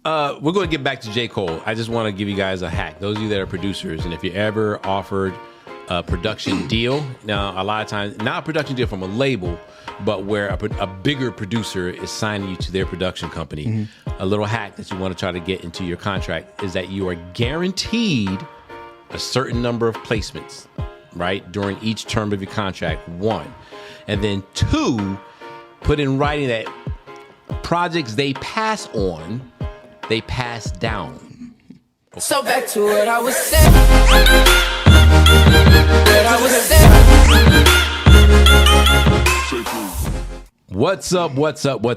we're going to get back to J. Cole. I just want to give you guys a hack. Those of you that are producers, and if you're ever offered a production deal, now a lot of times, not a production deal from a label, but where a bigger producer is signing you to their production company, a little hack that you want to try to get into your contract is that you are guaranteed a certain number of placements, right, during each term of your contract, 1. And then 2, put in writing that projects they pass on, they pass down. Okay. So back to what I was saying. What's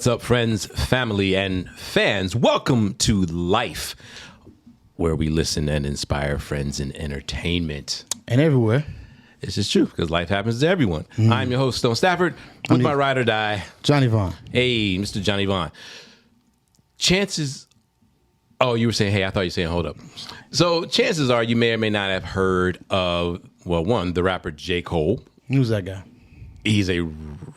up, friends, family, and fans? Welcome to L.I.F E, where we listen and inspire friends in entertainment. And everywhere. This is true, because life happens to everyone. I'm your host, Stone Stafford, with my ride or die, Johnny Vaughn. Hey, Mr. Johnny Vaughn. Chances... Oh, you were saying, hey, I thought you were saying, hold up. So chances are you may or may not have heard of, well, one, the rapper J. Cole. Who's that guy? He's a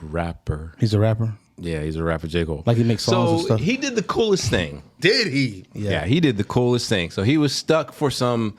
rapper. He's a rapper? Yeah, he's a rapper, J. Cole. Like he makes songs and stuff? He did the coolest thing. Did he? Yeah, he did the coolest thing. So he was stuck for some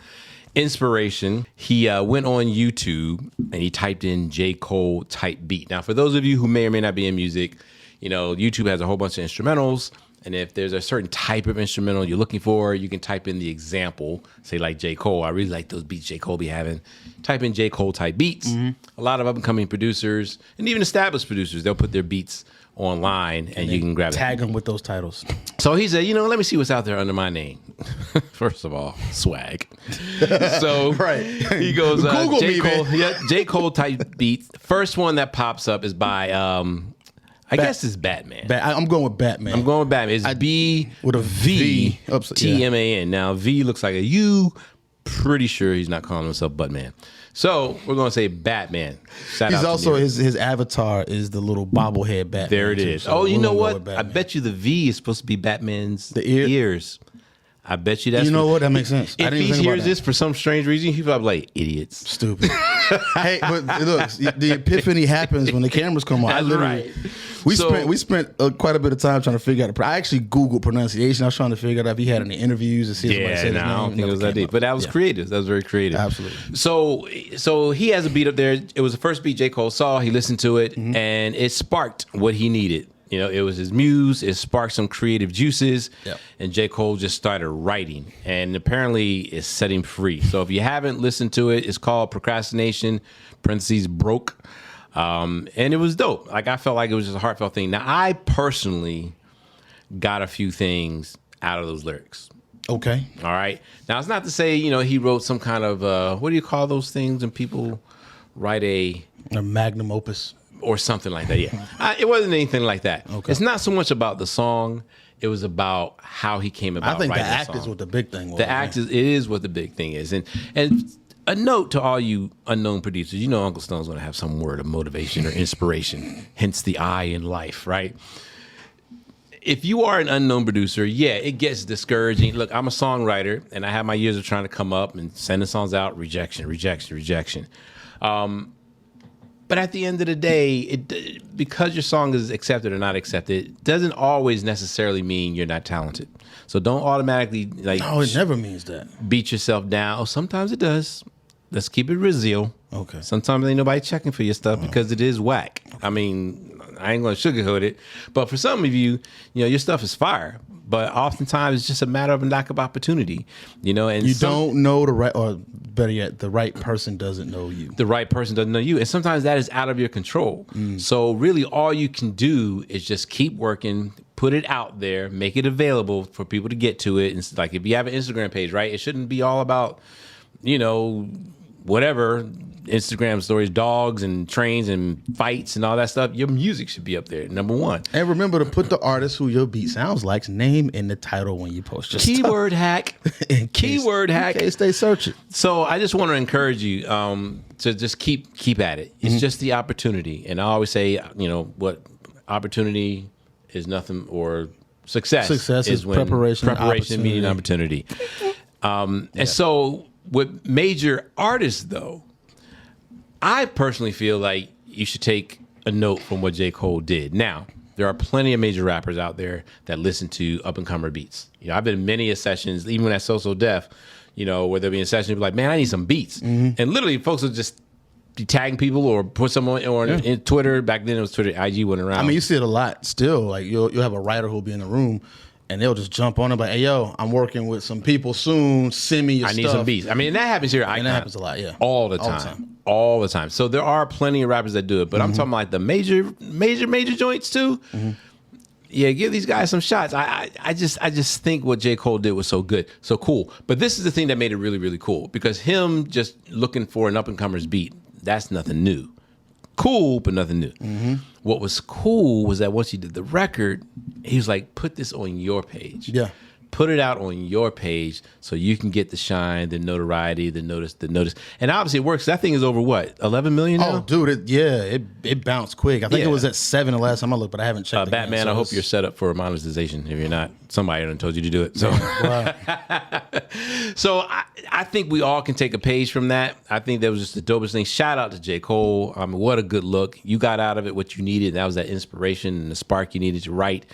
inspiration. He went on YouTube and he typed in J. Cole type beat. Now, for those of you who may or may not be in music, you know, YouTube has a whole bunch of instrumentals. And if there's a certain type of instrumental you're looking for, you can type in the example, say like J. Cole. I really like those beats J. Cole be having. Type in J. Cole type beats. A lot of up-and-coming producers and even established producers, they'll put their beats online and you can grab tag them with those titles. So he said, you know, let me see what's out there under my name. First of all, swag. So right. He goes, Google J. me, Cole, man. yeah, J. Cole type beats. First one that pops up is by, I guess it's Bvtman. I'm going with Batman. I'm going with Bvtman. It's B with a V. T-M-A-N. Now, V looks like a U. Pretty sure he's not calling himself Buttman. So we're going to say Bvtman. He's also, his avatar is the little bobblehead Batman. There it is. So you know what? I bet you the V is supposed to be Batman's ears. I bet you that's... You know what? That makes sense. If he hears this for some strange reason, he's probably like, idiots. Stupid. Hey, but look, the epiphany happens when the cameras come on. That's right. We spent quite a bit of time trying to figure out. I actually Googled pronunciation. I was trying to figure out if he had any interviews and see if somebody said his name. I don't think it was that deep. But that was creative. That was very creative. Absolutely. So he has a beat up there. It was the first beat J. Cole saw. He listened to it, and it sparked what he needed. You know, it was his muse. It sparked some creative juices, and J. Cole just started writing, and apparently it set him free. So if you haven't listened to it, it's called Procrastination, parentheses, broke. And it was dope. Like, I felt like it was just a heartfelt thing. Now, I personally got a few things out of those lyrics. Okay. All right. Now, it's not to say, you know, he wrote some kind of, what do you call those things when people write a magnum opus? Or something like that, yeah. It wasn't anything like that. Okay. It's not so much about the song. It was about how he came about writing the song. I think the act is what the big thing was. The act is what the big thing is. And a note to all you unknown producers, you know Uncle Stone's going to have some word of motivation or inspiration, hence the I in life, right? If you are an unknown producer, yeah, it gets discouraging. Look, I'm a songwriter, and I have my years of trying to come up and sending songs out, rejection. But at the end of the day, because your song is accepted or not accepted, it doesn't always necessarily mean you're not talented. So don't automatically No, it never means that. Beat yourself down. Oh, sometimes it does. Let's keep it real. Okay. Sometimes ain't nobody checking for your stuff because it is whack. Okay. I mean, I ain't gonna sugarcoat it. But for some of you, you know, your stuff is fire. But oftentimes it's just a matter of a lack of opportunity, you know. And you don't know the right, or better yet, the right person doesn't know you. The right person doesn't know you, and sometimes that is out of your control. So really, all you can do is just keep working, put it out there, make it available for people to get to it. And like if you have an Instagram page, right, it shouldn't be all about, you know, whatever. Instagram stories, dogs and trains and fights and all that stuff. Your music should be up there, number one. And remember to put the artist who your beat sounds like's name in the title when you post your Keyword stuff. hack. Keyword hack. In case they search it. So I just want to encourage you to just keep at it. It's just the opportunity. And I always say, you know, what opportunity is nothing, or success is when preparation meeting opportunity. And so with major artists, though, I personally feel like you should take a note from what J. Cole did. Now, There are plenty of major rappers out there that listen to up and comer beats. I've been in many sessions, even when at So Def, where there'll be a session, be like, man, I need some beats, and literally folks will just be tagging people or put someone in Twitter. Back then it was Twitter, IG went around. I mean, you see it a lot still. Like you'll have a writer who'll be in the room and they'll just jump on it like, hey, yo, I'm working with some people soon. Send me your stuff. I need some beats. I mean, that happens here at Icon. And that happens a lot, yeah. All the time. So there are plenty of rappers that do it. But I'm talking like the major joints too. Yeah, give these guys some shots. I just think what J. Cole did was so good, so cool. But this is the thing that made it really, really cool. Because him just looking for an up-and-comer's beat, that's nothing new. Cool, but nothing new. What was cool was that once he did the record, he was like, put this on your page. Yeah. Put it out on your page so you can get the shine, the notoriety, the notice. And obviously it works. That thing is over what, 11 million now? Oh, dude, it bounced quick. I think it was at 7 the last time I looked, but I haven't checked Bvtman, again, I hope you're set up for monetization. If you're not, somebody done told you to do it. So, so I think we all can take a page from that. I think that was just the dopest thing. Shout out to J. Cole. I mean, what a good look. You got out of it what you needed. That was that inspiration and the spark you needed to write.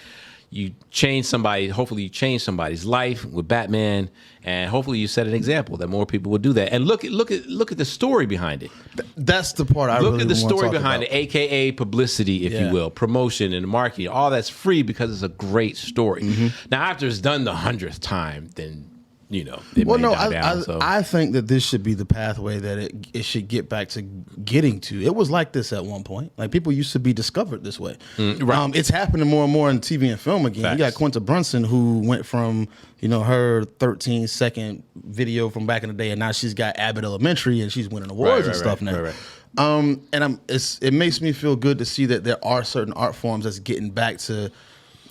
You changed somebody. Hopefully, you changed somebody's life with Bvtman, and hopefully, you set an example that more people will do that. And look at the story behind it. That's the part I look really at the want to story talk behind about. it, aka publicity, if you will, promotion and marketing. All that's free because it's a great story. Now, after it's done the 100th time, then it may die down. I think that this should be the pathway that it should get back to getting to. It was like this at one point. Like people used to be discovered this way. Right. It's happening more and more in TV and film again. Facts. You got Quinta Brunson who went from her 13-second video from back in the day, and now she's got Abbott Elementary and she's winning awards and stuff now. And it makes me feel good to see that there are certain art forms that's getting back to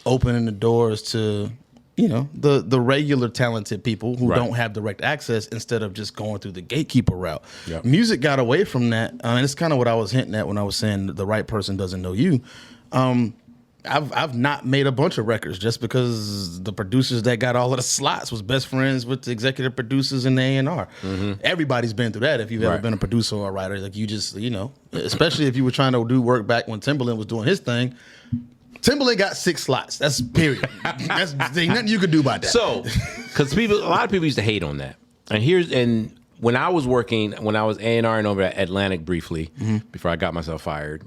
opening the doors to the regular talented people who don't have direct access instead of just going through the gatekeeper route. Yep. Music got away from that. And it's kind of what I was hinting at when I was saying the right person doesn't know you. I've not made a bunch of records just because the producers that got all of the slots was best friends with the executive producers and the A&R. Everybody's been through that if you've ever been a producer or a writer. Like you just, especially if you were trying to do work back when Timbaland was doing his thing. Timbaland got 6 slots. That's period. There's nothing you could do about that. So, because a lot of people used to hate on that. And when I was A&Ring over at Atlantic briefly, before I got myself fired,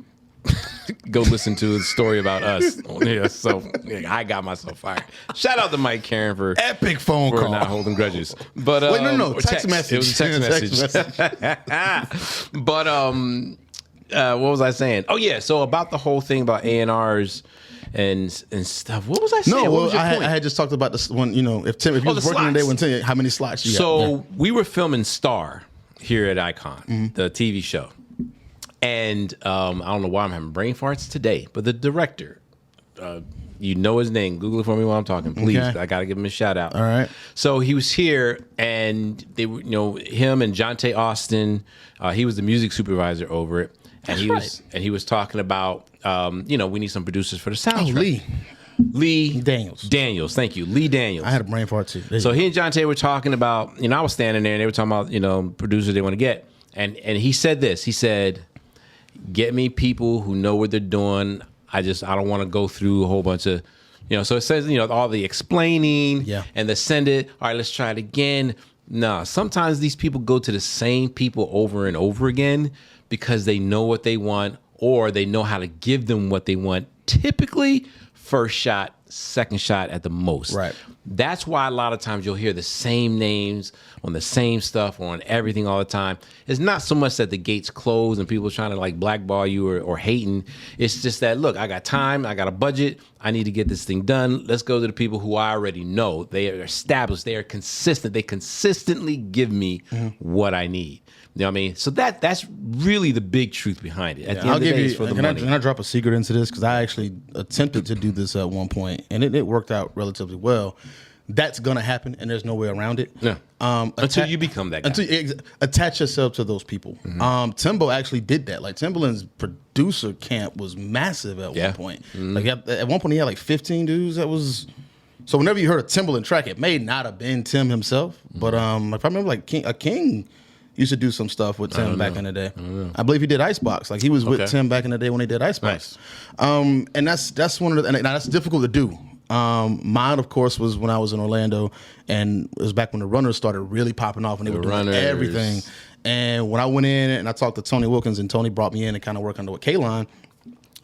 go listen to the story about us. I got myself fired. Shout out to Mike Karen for epic phone call, not holding grudges. But wait, no, text message. It was a text message. But what was I saying? Oh yeah, so about the whole thing about A&Rs. And stuff. What was I saying? No, what was your point? I had just talked about this one. If you was working today, when Tim, how many slots you got? So we were filming Star here at Icon, the TV show, and I don't know why I'm having brain farts today, but the director, his name. Google it for me while I'm talking, please. Okay. I got to give him a shout out. All right. So he was here, and they were, him and Jonte Austin. He was the music supervisor over it. And he was talking about, we need some producers for the soundtrack. Lee Daniels. Thank you. Lee Daniels. I had a brain fart too. So he and Jonte were talking about, I was standing there and they were talking about, producers they want to get. And he said this. He said, get me people who know what they're doing. I don't want to go through a whole bunch of, so it says, all the explaining and the send it. All right, let's try it again. No, sometimes these people go to the same people over and over again because they know what they want or they know how to give them what they want. Typically, first shot, second shot at the most. Right. That's why a lot of times you'll hear the same names on the same stuff or on everything all the time. It's not so much that the gates close and people trying to blackball you or hating. It's just that, look, I got time, I got a budget, I need to get this thing done. Let's go to the people who I already know. They are established, they are consistent, they consistently give me what I need. You know what I mean? So that's really the big truth behind it. At the end of the day, it's for the money. Can I drop a secret into this? Because I actually attempted to do this at one point, and it worked out relatively well. That's going to happen, and there's no way around it. Yeah. Until you become that guy. Until you attach yourself to those people. Timbo actually did that. Like, Timbaland's producer camp was massive at one point. Like, at one point, he had 15 dudes that was... So whenever you heard a Timbaland track, it may not have been Tim himself, but if I remember, King... used to do some stuff with Tim back in the day. I believe he did Icebox. Like he was with Tim back in the day when they did Icebox. Nice. And that's one of the, and that's difficult to do. Mine, of course, was when I was in Orlando, and it was back when the runners started really popping off, and they were doing everything. And when I went in and I talked to Tony Wilkins, and Tony brought me in and kind of work under with K-Line,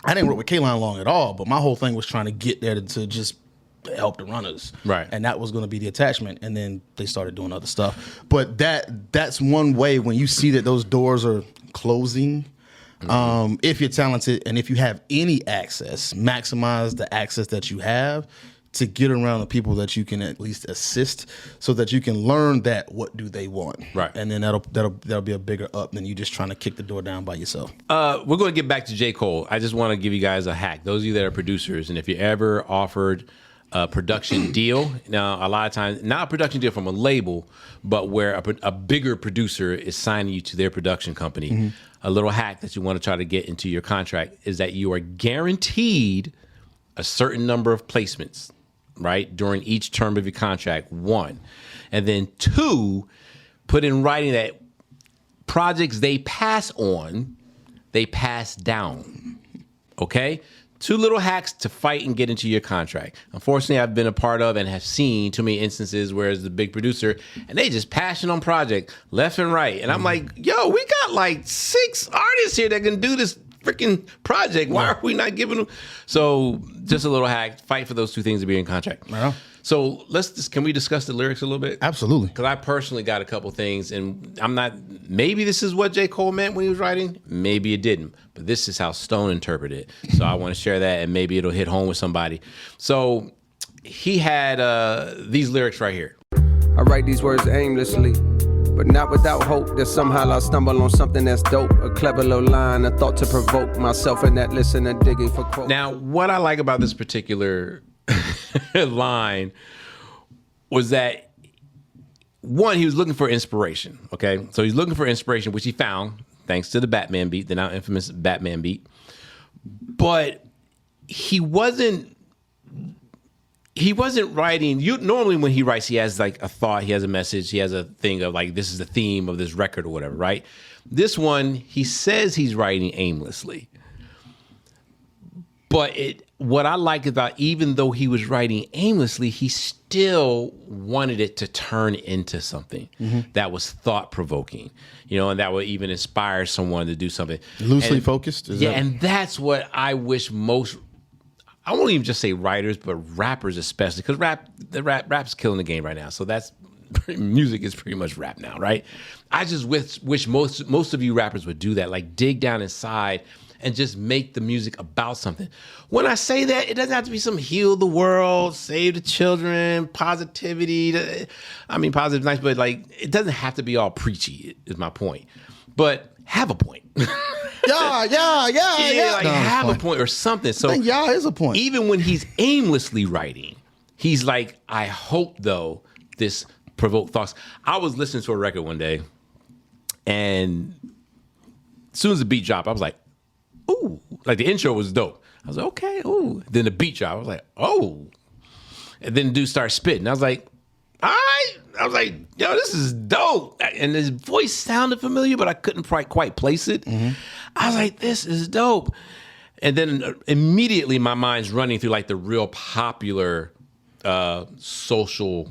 I didn't work with K-Line long at all, but my whole thing was trying to get there to just help the runners. Right. And that was going to be the attachment. And then they started doing other stuff. But that's one way when you see that those doors are closing. If you're talented and if you have any access, maximize the access that you have to get around the people that you can at least assist, so that you can learn that what do they want, right? And then that'll be a bigger up than you just trying to kick the door down by yourself. We're going to get back to J. Cole. I just want to give you guys a hack. Those of you that are producers, and if you ever offered a production deal, now a lot of times not a production deal from a label, but where a bigger producer is signing you to their production company. A little hack that you want to try to get into your contract is that you are guaranteed a certain number of placements, right, during each term of your contract, 1. And then 2, put in writing that projects they pass on, they pass down. Okay? 2 little hacks to fight and get into your contract. Unfortunately, I've been a part of and have seen too many instances where it's the big producer and they just passion on project left and right. And I'm like, yo, we got like 6 artists here that can do this freaking project. Why are we not giving them? So just a little hack, fight for those 2 things to be in contract. Yeah. So can we discuss the lyrics a little bit? Absolutely. Because I personally got a couple things, and maybe this is what J. Cole meant when he was writing, maybe it didn't, but this is how Stone interpreted it. So I want to share that, and maybe it'll hit home with somebody. So he had these lyrics right here. I write these words aimlessly, but not without hope that somehow I'll stumble on something that's dope. A clever little line, a thought to provoke myself in that listener digging for quotes. Now, what I like about this particular line was that, 1, he was looking for inspiration. Okay, so he's looking for inspiration, which he found thanks to the Bvtman beat, the now infamous Bvtman beat. But he wasn't writing. Normally when he writes, he has like a thought, he has a message, he has a thing of like, this is the theme of this record or whatever, right? This one, he says he's writing aimlessly. But what I like about, even though he was writing aimlessly, he still wanted it to turn into something that was thought-provoking, and that would even inspire someone to do something. Loosely focused? And that's what I wish most, I won't even just say writers, but rappers especially, because rap's killing the game right now. So music is pretty much rap now, right? I just wish most of you rappers would do that, like dig down inside and just make the music about something. When I say that, it doesn't have to be some heal the world, save the children, positivity. I mean, positive is nice, but like, it doesn't have to be all preachy, is my point. But have a point. Yeah. Like have a point or something. So is a point. Even when he's aimlessly writing, he's like, I hope though this provoked thoughts. I was listening to a record one day, and as soon as the beat dropped, I was like, ooh, like the intro was dope. I was like, okay, ooh. Then the beat drop, I was like, oh. And then the dude started spitting. I was like, all right. I was like, yo, this is dope. And his voice sounded familiar, but I couldn't quite place it. I was like, this is dope. And then immediately my mind's running through like the real popular socially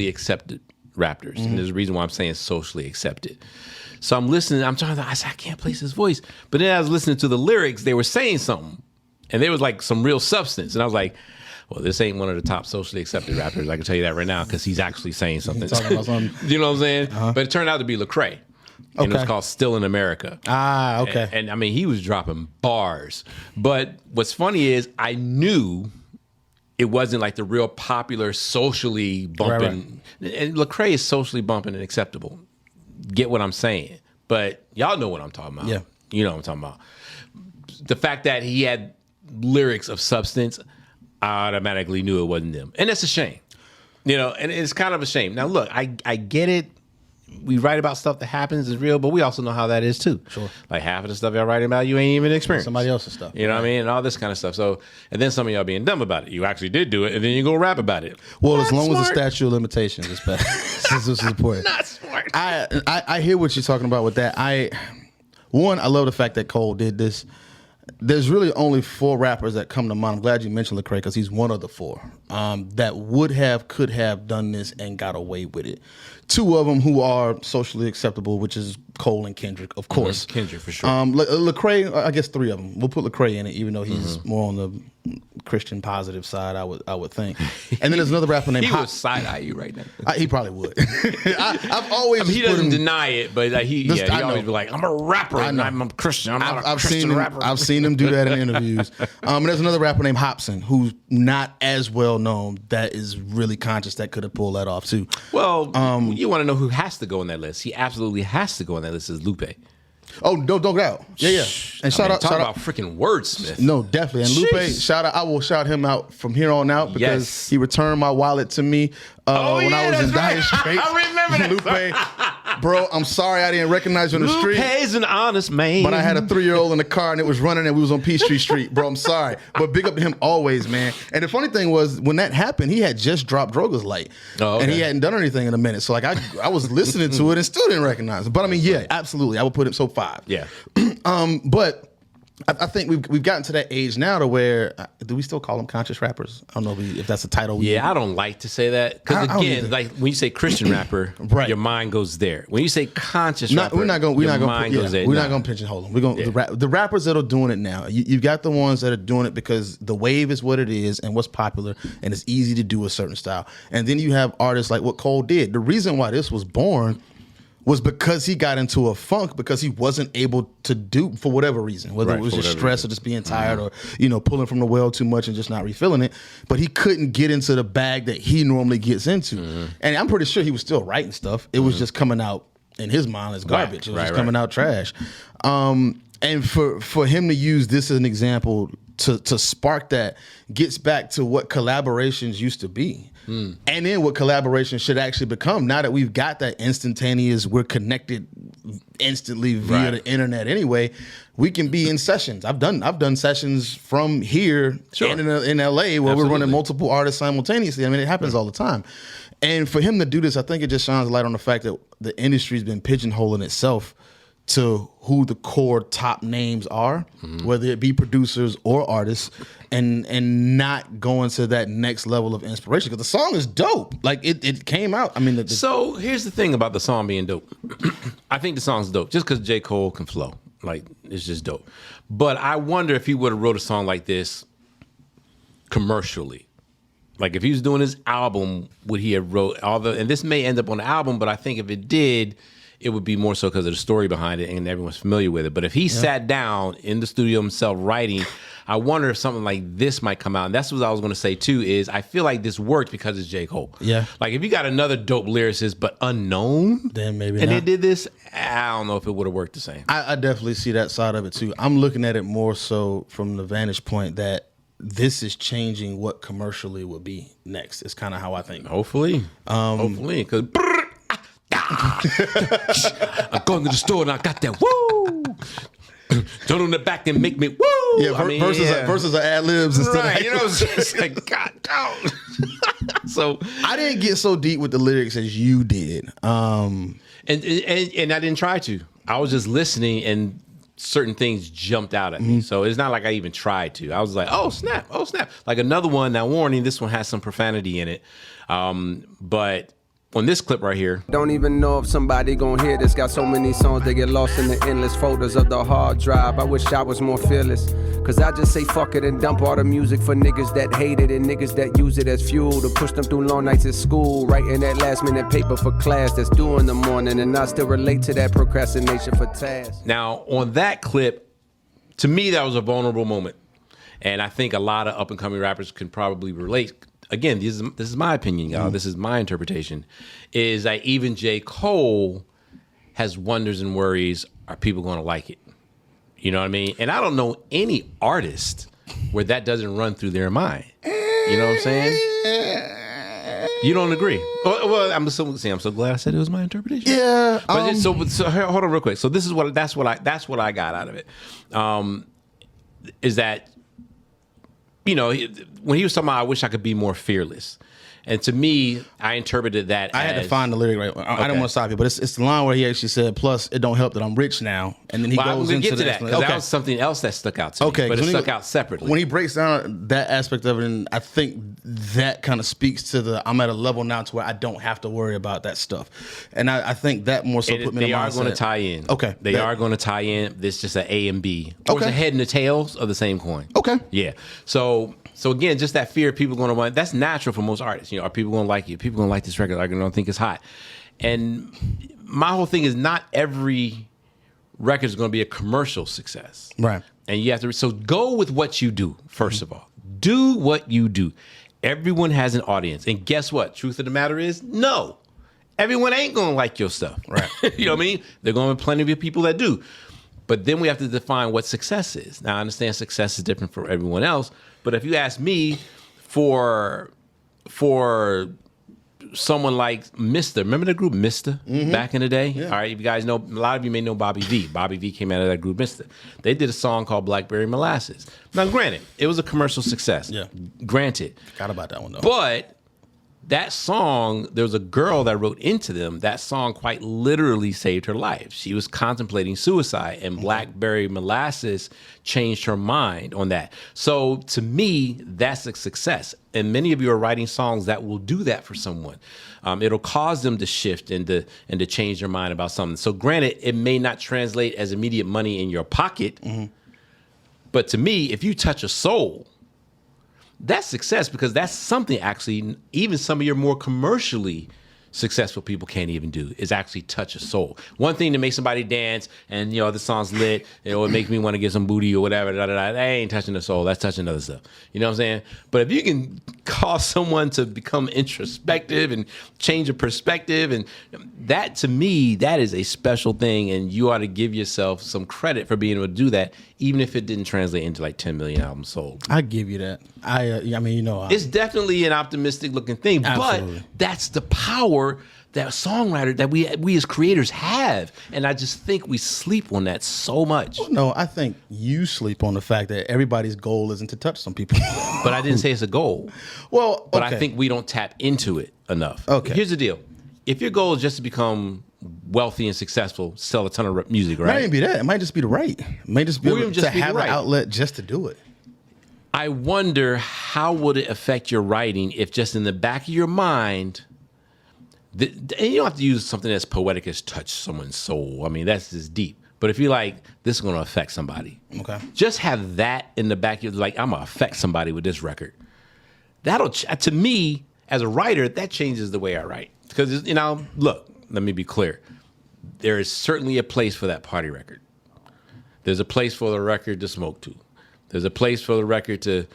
accepted rappers. And there's a reason why I'm saying socially accepted. So I'm listening. I said, I can't place his voice. But then I was listening to the lyrics. They were saying something. And there was like some real substance. And I was like, well, this ain't one of the top socially accepted rappers. I can tell you that right now, because he's actually saying something. Talking about something. You know what I'm saying? But it turned out to be Lecrae. And it was called Still in America. Ah, okay. And I mean, he was dropping bars. But what's funny is I knew it wasn't like the real popular socially bumping. Right. And Lecrae is socially bumping and acceptable. Get what I'm saying? But y'all know what I'm talking about. Yeah. You know what I'm talking about. The fact that he had lyrics of substance, I automatically knew it wasn't them. And that's a shame. And it's kind of a shame. Now, look, I get it. we write about stuff that happens is real, but we also know how that is too. Sure. Like half of the stuff y'all writing about, you ain't even experienced. Somebody else's stuff. You know what I mean? And all this kind of stuff. So, and then some of y'all being dumb about it. You actually did do it, and then you go rap about it. Well, Not as long as the smart. statute of limitations is better. This is important. Not smart. I hear what you're talking about with that. I love the fact that Cole did this. There's really only 4 rappers that come to mind. I'm glad you mentioned Lecrae because he's one of the 4 that could have done this and got away with it. 2 of them who are socially acceptable, which is Cole and Kendrick, of course. Kendrick for sure. Lecrae, I guess 3 of them. We'll put Lecrae in it, even though he's more on the Christian positive side, I would think. And then there's another rapper named He Hot. would side-eye you right now. He probably would. I've always. He put doesn't him- deny it, but he I always know. be like, I'm a rapper and I'm a Christian. I'm not a I've Christian seen him, rapper. I've seen him do that in interviews. And there's another rapper named Hopsin who's not as well known that is really conscious that could have pulled that off too. Well, you want to know who has to go on that list? He absolutely has to go on that list. Is Lupe? Oh, don't get out. Yeah. And shout out about freaking wordsmith. No, definitely. And Lupe, Sheesh. I will shout him out from here on out because Yes. he returned my wallet to me when I was in Dire Straits. I remember that. Lupe, bro, I'm sorry I didn't recognize you on the street. Lupe's an honest man. But I had a 3-year-old in the car and it was running and we was on Peachtree Street. Bro, I'm sorry. But big up to him always, man. And the funny thing was when that happened, he had just dropped Droga's Light. Oh, okay. And he hadn't done anything in a minute. So like I was listening to it and still didn't recognize it. But I mean, yeah, absolutely. I would put him 5. Yeah. But I think we've gotten to that age now to where do we still call them conscious rappers? I don't know if that's a title. Yeah, I don't like to say that because I don't again, either. like when you say Christian rapper, Right. your mind goes there. When you say conscious rapper, We're not going. your mind goes there. We're Nah. not going to pigeonhole them. We're going the rappers that are doing it now. You've got the ones that are doing it because the wave is what it is and what's popular, and it's easy to do a certain style. And then you have artists like what Cole did. The reason why this was born was because he got into a funk because he wasn't able to do for whatever reason, whether Right, it was for just whatever stress reason. or just being tired or pulling from the well too much and just not refilling it. But he couldn't get into the bag that he normally gets into, and I'm pretty sure he was still writing stuff. It was just coming out in his mind as garbage. It was just coming out trash. And for him to use this as an example to spark that gets back to what collaborations used to be. And then what collaboration should actually become. Now that we've got that instantaneous, we're connected instantly via the internet anyway, we can be in sessions. I've done sessions from here and in LA where we're running multiple artists simultaneously. I mean, it happens all the time. And for him to do this, I think it just shines a light on the fact that the industry's been pigeonholing itself to who the core top names are, whether it be producers or artists, and not going to that next level of inspiration. Because the song is dope. Like it came out. I mean, So here's the thing about the song being dope. I think the song's dope just because J. Cole can flow. Like it's just dope. But I wonder if he would have wrote a song like this commercially. Like if he was doing his album, would he have wrote all the? And this may end up on the album, but I think if it did, it would be more so because of the story behind it and everyone's familiar with it. But if he sat down in the studio himself writing, I wonder if something like this might come out. And that's what I was going to say too, is I feel like this worked because it's J. Cole. Yeah. Like if you got another dope lyricist but unknown, Then maybe and not. they did this, I don't know if it would have worked the same. I definitely see that side of it too. I'm looking at it more so from the vantage point that this is changing what commercially will be next. It's kind of how I think. Hopefully. Hopefully. Because I'm going to the store and I got that woo. Turn on the back and make me woo. Yeah, versus ad libs instead Right, of you know, it's just like, God, don't. So I didn't get so deep with the lyrics as you did. and I didn't try to. I was just listening and certain things jumped out at me. So it's not like I even tried to. I was like, oh snap. Like another one, now warning, this one has some profanity in it. But on this clip right here, Don't even know if somebody gon' hear this. Got so many songs they get lost in the endless folders of the hard drive. I wish I was more fearless. Cause I just say fuck it and dump all the music for niggas that hate it and niggas that use it as fuel to push them through long nights at school. Writing that last minute paper for class that's due in the morning. And I still relate to that procrastination for tasks. now on that clip, to me, that was a vulnerable moment. And I think a lot of up and coming rappers can probably relate. Again, this is my opinion, y'all. This is my interpretation. Is that even J. Cole has wonders and worries. Are people going to like it? You know what I mean? And I don't know any artist where that doesn't run through their mind. You know what I'm saying? You don't agree? Well, I'm so glad I said it was my interpretation. Yeah. But so hold on real quick. So this is that's what I got out of it. Is that, when he was talking about, I wish I could be more fearless. And to me, I interpreted that I had to find the lyric right. I don't want to stop you, but it's the line where he actually said, "Plus, it don't help that I'm rich now." And then he goes into get to that because that was something else that stuck out to me. But it stuck out separately. When he breaks down that aspect of it, and I think that kind of speaks to I'm at a level now to where I don't have to worry about that stuff. And I think that more so put me in the mindset. They are going to tie in. Okay. They are going to tie in. This is just an A and B. Or it's a head and the tails of the same coin. Okay. Yeah. So again, just that fear of people going to want, that's natural for most artists. Are people going to like you? People going to like this record? Like, I don't think it's hot. And my whole thing is not every record is going to be a commercial success. Right. And you have to, so go with what you do, first of all. Do what you do. Everyone has an audience. And guess what? Truth of the matter is, no. Everyone ain't going to like your stuff. Right. You know what I mean? There are going to be plenty of people that do. But then we have to define what success is. Now, I understand success is different for everyone else. But if you ask me, for someone like Mr. Remember the group Mr. Back in the day? Yeah. All right, you guys know, a lot of you may know Bobby V. Bobby V came out of that group Mr. They did a song called Blackberry Molasses. Now, granted, it was a commercial success. Yeah. Granted. Forgot about that one, though. But that song, there was a girl that wrote into them. That song quite literally saved her life. She was contemplating suicide, and Blackberry Molasses changed her mind on that. So to me, that's a success. And many of you are writing songs that will do that for someone. It'll cause them to shift and to change their mind about something. So granted, it may not translate as immediate money in your pocket, but to me, if you touch a soul, that's success, because that's something actually even some of your more commercially successful people can't even do, is actually touch a soul. One thing to make somebody dance and, the song's lit, it makes me want to get some booty or whatever, that ain't touching the soul, that's touching other stuff. You know what I'm saying? But if you can cause someone to become introspective and change a perspective, and that, to me, that is a special thing, and you ought to give yourself some credit for being able to do that, even if it didn't translate into like 10 million albums sold. I give you that. It's definitely an optimistic looking thing, absolutely. But that's the power that songwriter that we as creators have, and I just think we sleep on that so much. Well, no, I think you sleep on the fact that everybody's goal isn't to touch some people. But I didn't say it's a goal. Well, but I think we don't tap into it enough. Okay. Here's the deal: if your goal is just to become wealthy and successful, sell a ton of music, right? It might even be that. It might just be the right. It might just be to have an outlet just to do it. I wonder, how would it affect your writing if just in the back of your mind, and you don't have to use something as poetic as touch someone's soul. I mean, that's just deep. But if you're like, this is going to affect somebody. Okay. Just have that in the back of your, like, I'm going to affect somebody with this record. That'll, to me, as a writer, that changes the way I write. Because, look, let me be clear. There is certainly a place for that party record. There's a place for the record to smoke to. There's a place for the record to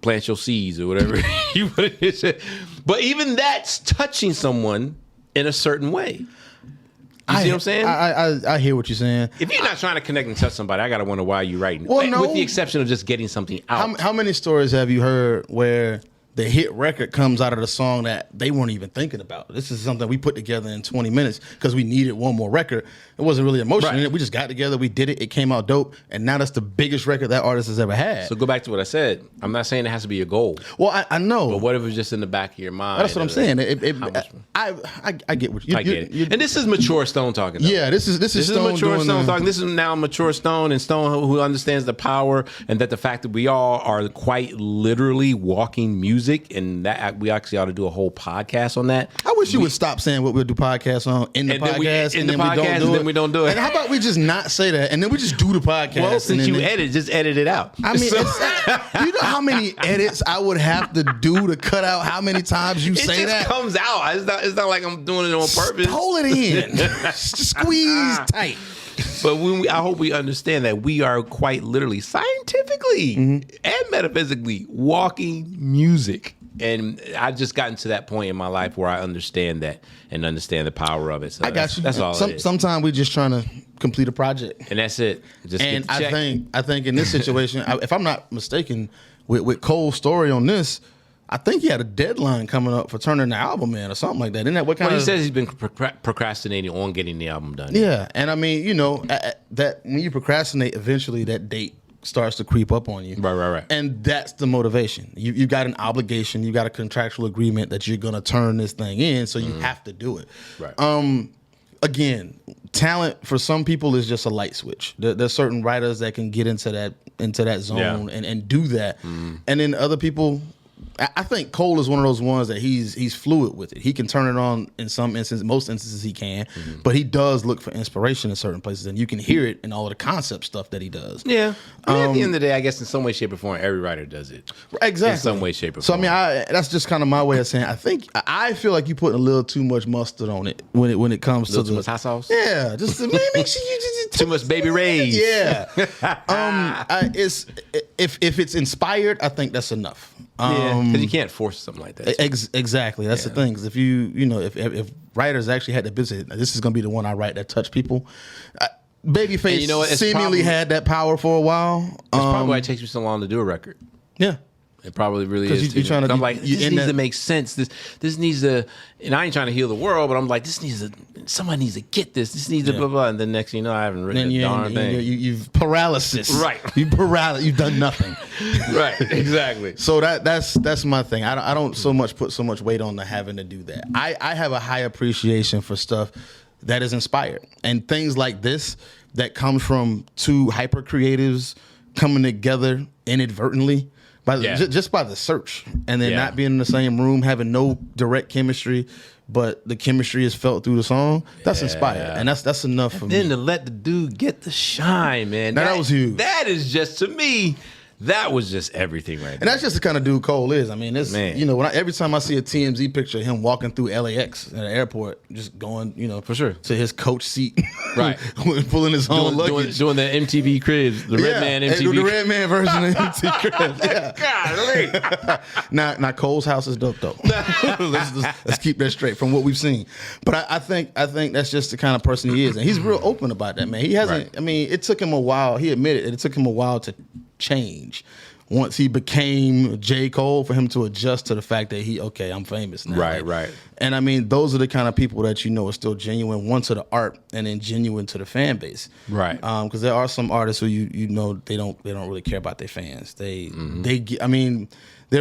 plant your seeds or whatever you put it. But even that's touching someone in a certain way. You see what I'm saying? I hear what you're saying. If you're not trying to connect and touch somebody, I got to wonder why you're writing. Well, no. With the exception of just getting something out. How many stories have you heard where the hit record comes out of the song that they weren't even thinking about? This is something we put together in 20 minutes because we needed one more record. It wasn't really emotion in it. We just got together, we did it, it came out dope, and now that's the biggest record that artist has ever had. So go back to what I said. I'm not saying it has to be your goal. Well, I know. But what if it's just in the back of your mind? That's what I'm saying. I get what you... I get it. And this is mature Stone talking, though. Yeah, this is Stone mature Stone talking. This is now mature Stone, and Stone who understands the power and that the fact that we all are quite literally walking music, and that we actually ought to do a whole podcast on that. I wish you would stop saying what we'll do podcasts on in the podcast, and then we don't do it. And how about we just not say that, and then we just do the podcast? Well, since you edit, just edit it out. I mean, you know how many edits I would have to do to cut out how many times you say that? It just comes out. It's not like I'm doing it on purpose. Pull it in. Squeeze tight. But I hope we understand that we are quite literally, scientifically and metaphysically walking music. And I've just gotten to that point in my life where I understand that and understand the power of it. So I got you. That's all it is. Sometimes we're just trying to complete a project. And that's it. Just and I think in this situation, if I'm not mistaken, with Cole's story on this, I think he had a deadline coming up for turning the album in or something like that. Isn't that what kind Well, of? he says he's been procrastinating on getting the album done. Yeah, and I mean, that when you procrastinate, eventually that date starts to creep up on you. Right. And that's the motivation. You got an obligation. You got a contractual agreement that you're gonna turn this thing in, so you have to do it. Right. Again, talent for some people is just a light switch. There's certain writers that can get into that zone and do that, and then other people. I think Cole is one of those ones that he's fluid with it. He can turn it on in some instances, most instances he can, but he does look for inspiration in certain places, and you can hear it in all of the concept stuff that he does. Yeah. I mean, at the end of the day, I guess in some way, shape, or form, every writer does it. Exactly. In some way, shape, or So form. I mean, that's just kind of my way of saying. I feel like you putting a little too much mustard on it when it comes to too much hot sauce. Yeah, just make sure you just Too much Baby Ray's. Yeah. It's if it's inspired, I think that's enough. Because you can't force something like that. Exactly. That's the thing. Because if if writers actually had the business, this is going to be the one I write that touch people. Babyface seemingly had that power for a while. That's probably why it takes you so long to do a record. Yeah. It probably really is. You're trying to. I'm like, this needs to make sense. This needs to, and I ain't trying to heal the world, but I'm like, somebody needs to get this. This needs to blah blah. And then next thing you know, I haven't written a darn thing. You've paralysis. Right. You've done nothing. Right. Exactly. So that's my thing. I don't so much put so much weight on the having to do that. I have a high appreciation for stuff that is inspired and things like this that comes from two hyper creatives coming together inadvertently. Just by the search, and then not being in the same room, having no direct chemistry, but the chemistry is felt through the song. That's inspired, and that's enough for me. Then to let the dude get the shine, man. That was huge. That is just, to me, that was just everything right there. And that's just the kind of dude Cole is. I mean, every time I see a TMZ picture of him walking through LAX at an airport, just going, for sure, to his coach seat, right, pulling his own luggage, doing the MTV Cribs, the Redman MTV, the Redman version of MTV Cribs. Yeah. Now Cole's house is dope though. let's keep that straight from what we've seen. But I think that's just the kind of person he is, and he's real open about that, man. He hasn't. Right. I mean, it took him a while. He admitted it took him a while to change once he became J. Cole for him to adjust to the fact that I'm famous now. Right. And I mean, those are the kind of people that are still genuine, one to the art and then genuine to the fan base. Right. Because there are some artists who they don't really care about their fans. They're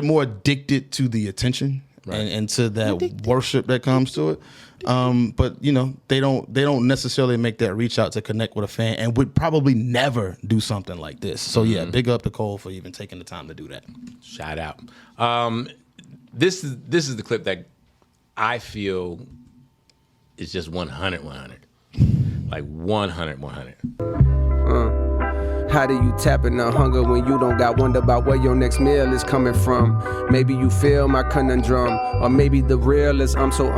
more addicted to the attention and to that worship that comes to it. But they don't necessarily make that reach out to connect with a fan, and would probably never do something like this. So big up to Cole for even taking the time to do that. Shout out. This is the clip that I feel is just 100, like 100. How do you tap in the hunger when you don't got wonder about where your next meal is coming from? Maybe you feel my conundrum, or maybe the real is I'm so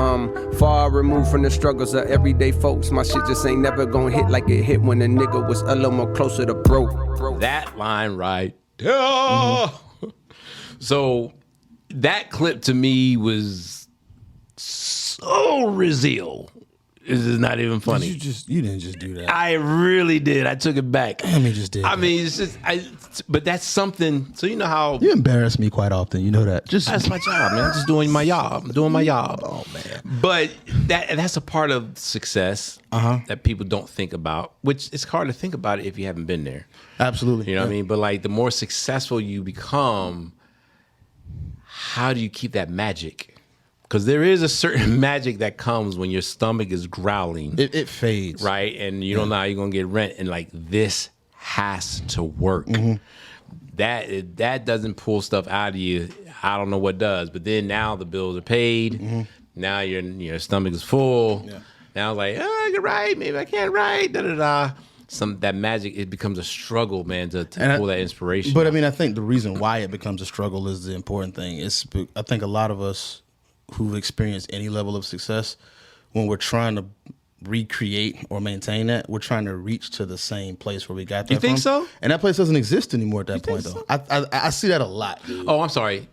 far removed from the struggles of everyday folks. My shit just ain't never gonna hit like it hit when a nigga was a little more closer to broke. That line right there. So that clip to me was so real. This is not even funny. You didn't just do that. I really did. I took it back. Damn, you just did. I mean, it's just, but that's something. So you know how you embarrass me quite often. You know that. That's my job, man. I'm just doing my job. I'm doing my job. Oh man. But that's a part of success that people don't think about. Which it's hard to think about it if you haven't been there. Absolutely. You know what I mean? But like the more successful you become, how do you keep that magic? Because there is a certain magic that comes when your stomach is growling. It fades. Right? And you don't know how you're going to get rent. And like, this has to work. That doesn't pull stuff out of you. I don't know what does. But then now the bills are paid. Now your stomach is full. Yeah. Now it's like, I can write. Maybe I can't write. That magic, it becomes a struggle, man, to pull that inspiration. But I mean, I think the reason why it becomes a struggle is the important thing. I think a lot of us who've experienced any level of success, when we're trying to recreate or maintain that, we're trying to reach to the same place where we got that from. You think so? And that place doesn't exist anymore at that point, though. I see that a lot, dude. Oh, I'm sorry.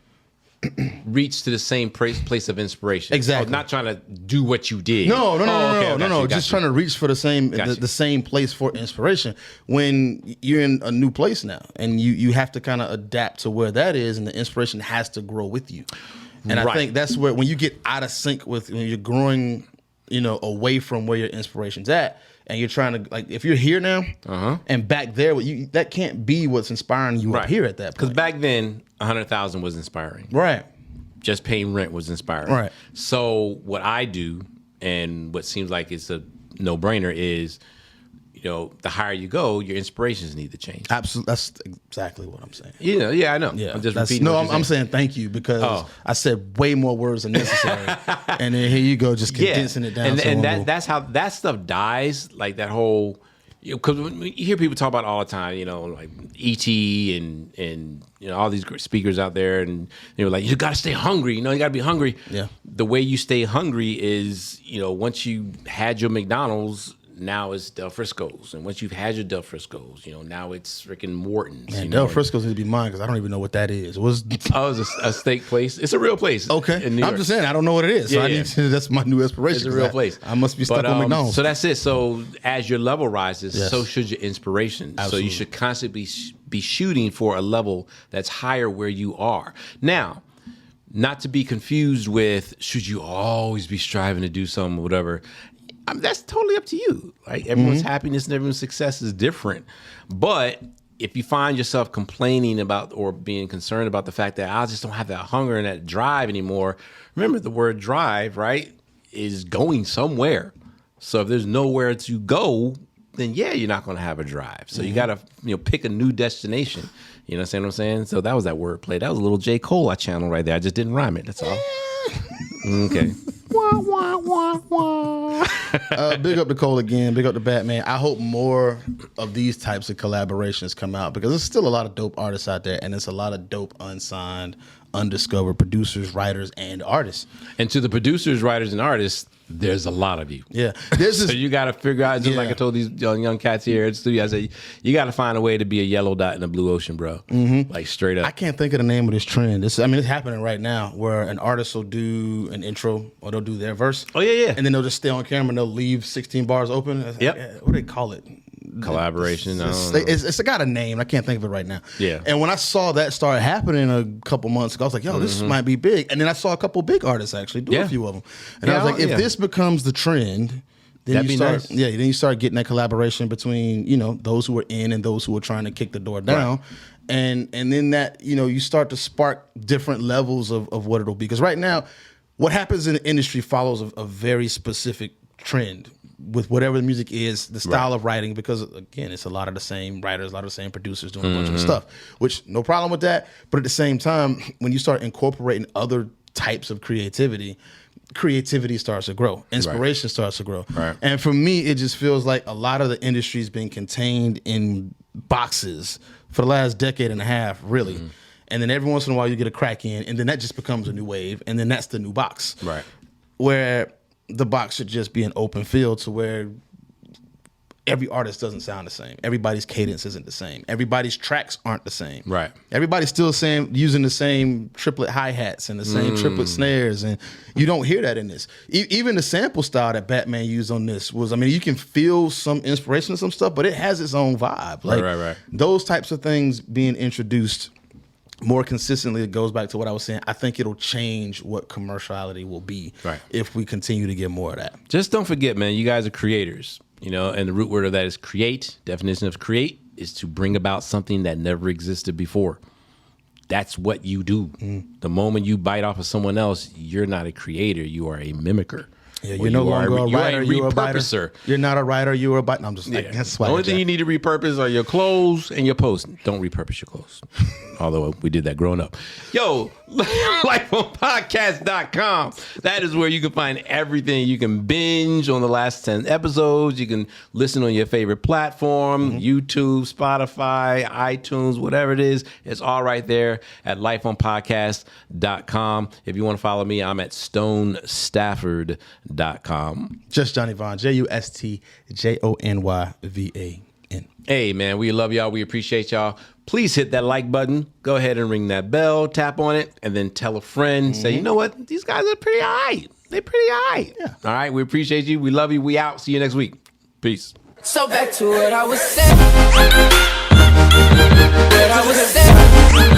reach to the same place of inspiration. Exactly. So not trying to do what you did. No. Okay, Just trying to reach for the same place for inspiration. When you're in a new place now, and you have to kind of adapt to where that is, and the inspiration has to grow with you. And I think that's where when you get out of sync with when you're growing, away from where your inspiration's at, and you're trying to, like, if you're here now and back there, that can't be what's inspiring you up here at that point. Because back then, 100,000 was inspiring. Right. Just paying rent was inspiring. Right. So what I do, and what seems like it's a no-brainer, is, the higher you go, your inspirations need to change. Absolutely. That's exactly what I'm saying. I know. Yeah. I'm just repeating. I'm saying thank you because I said way more words than necessary. And then here you go, just condensing it down. That's how that stuff dies. Like that whole, because you hear people talk about it all the time, like E.T. and all these speakers out there, and they were like, you got to stay hungry. You got to be hungry. Yeah. The way you stay hungry is, once you had your McDonald's, now it's Del Frisco's, and once you've had your Del Frisco's, now it's freaking Morton's. Man, Del Frisco's need to be mine because I don't even know what that is. It's a steak place. It's a real place. Okay, I'm just saying I don't know what it is. So I need to. That's my new inspiration. It's a real place. I must be stuck on McDonald's. So that's it. So as your level rises, so should your inspiration. Absolutely. So you should constantly be shooting for a level that's higher where you are now. Not to be confused with should you always be striving to do something or whatever. That's totally up to you. Like everyone's happiness and everyone's success is different. But if you find yourself complaining about or being concerned about the fact that I just don't have that hunger and that drive anymore, remember the word drive, right, is going somewhere. So if there's nowhere to go, then you're not going to have a drive. So you got to pick a new destination. You know what I'm saying? So that was that wordplay. That was a little J. Cole I channeled right there. I just didn't rhyme it. That's all. Okay. Big up to Cole again. Big up to Bvtman. I hope more of these types of collaborations come out because there's still a lot of dope artists out there, and there's a lot of dope unsigned, undiscovered producers, writers, and artists. And to the producers, writers, and artists, there's a lot of you. Yeah. So you got to figure out, just like I told these young cats here at the studio, I said, you got to find a way to be a yellow dot in the blue ocean, bro. Like straight up. I can't think of the name of this trend. It's happening right now where an artist will do an intro or they'll do their verse. Oh, yeah. And then they'll just stay on camera and they'll leave 16 bars open. Yep. What do they call it? Collaboration. It's got a name. I can't think of it right now. Yeah. And when I saw that start happening a couple months ago, I was like, yo, this might be big. And then I saw a couple big artists actually do a few of them. And I was like, if this becomes the trend, then then you start getting that collaboration between, those who are in and those who are trying to kick the door down. Right. And then that, you start to spark different levels of what it'll be. Because right now, what happens in the industry follows a very specific trend with whatever the music is, the style of writing, because again, it's a lot of the same writers, a lot of the same producers doing a bunch of stuff, which no problem with that. But at the same time, when you start incorporating other types of creativity starts to grow. Inspiration starts to grow. Right. And for me, it just feels like a lot of the industry's been contained in boxes for the last decade and a half, really. And then every once in a while you get a crack in, and then that just becomes a new wave, and then that's the new box. Right. Where the box should just be an open field to where every artist doesn't sound the same. Everybody's cadence isn't the same. Everybody's tracks aren't the same. Right. Everybody's still using the same triplet hi-hats and the same triplet snares, and you don't hear that in this. Even the sample style that Bvtman used on this was, you can feel some inspiration in some stuff, but it has its own vibe. Like right. Those types of things being introduced more consistently, it goes back to what I was saying. I think it'll change what commerciality will be if we continue to get more of that. Just don't forget, man, you guys are creators, and the root word of that is create. Definition of create is to bring about something that never existed before. That's what you do. The moment you bite off of someone else, you're not a creator. You are a mimicker. Yeah, you're no longer a writer. You're a repurposer. You're not a writer. You're a biter. No, I'm just like, that's why. The only thing you need to repurpose are your clothes and your posts. Don't repurpose your clothes. Although we did that growing up. Yo, LifeOnPodcast.com. That is where you can find everything. You can binge on the last 10 episodes. You can listen on your favorite platform, YouTube, Spotify, iTunes, whatever it is. It's all right there at LifeOnPodcast.com. If you want to follow me, I'm at StoneStafford.com. Just Johnny Vaughn, JustJonyVA. in. Hey, man, we love y'all. We appreciate y'all. Please hit that like button. Go ahead and ring that bell, tap on it, and then tell a friend. Say, you know what? These guys are pretty all right. They're pretty all right. Yeah. All right. We appreciate you. We love you. We out. See you next week. Peace. So back to what I was saying. What I was saying.